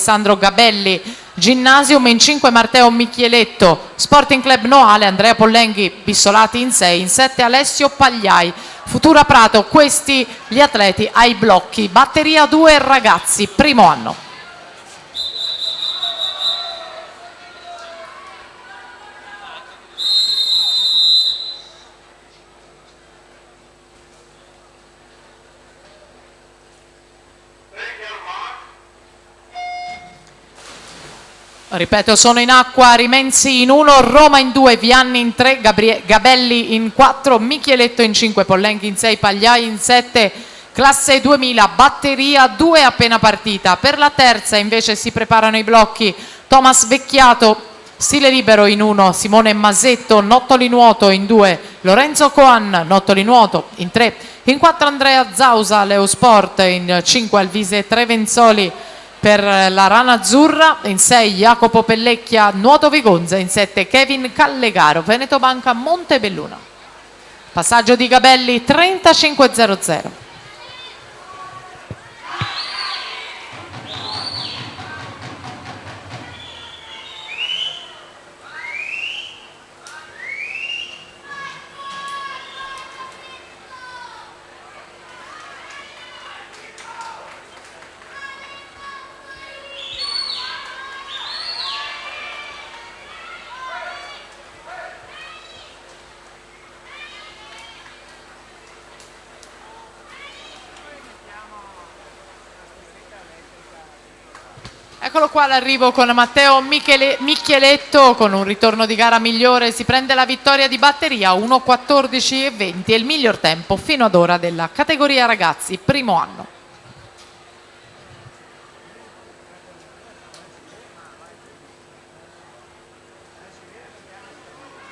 Alessandro Gabelli, Ginnasium in 5 Matteo Michieletto, Sporting Club Noale Andrea Pollenghi, Bissolati in 6, in 7 Alessio Pagliai, Futura Prato, questi gli atleti ai blocchi. Batteria 2 ragazzi, primo anno. Ripeto, sono in acqua Rimenzi in 1, Roma in 2, Vianni in 3, Gabelli in 4, Michieletto in 5, Pollenghi in 6, Pagliai in 7, classe 2000, batteria 2 appena partita. Per la terza invece si preparano i blocchi Thomas Vecchiato, stile libero in 1, Simone Masetto, Nottoli nuoto in 2, Lorenzo Coan, Nottoli nuoto in 3, in 4 Andrea Zausa, Leo Sport, in 5 Alvise Trevenzoli per la Rana Azzurra, in 6 Jacopo Pellecchia, Nuoto Vigonza, in 7 Kevin Callegaro, Veneto Banca Montebelluna. Passaggio di Gabelli 35-00. Eccolo qua l'arrivo con Matteo Michieletto, con un ritorno di gara migliore si prende la vittoria di batteria 1:14:20, è il miglior tempo fino ad ora della categoria ragazzi, primo anno.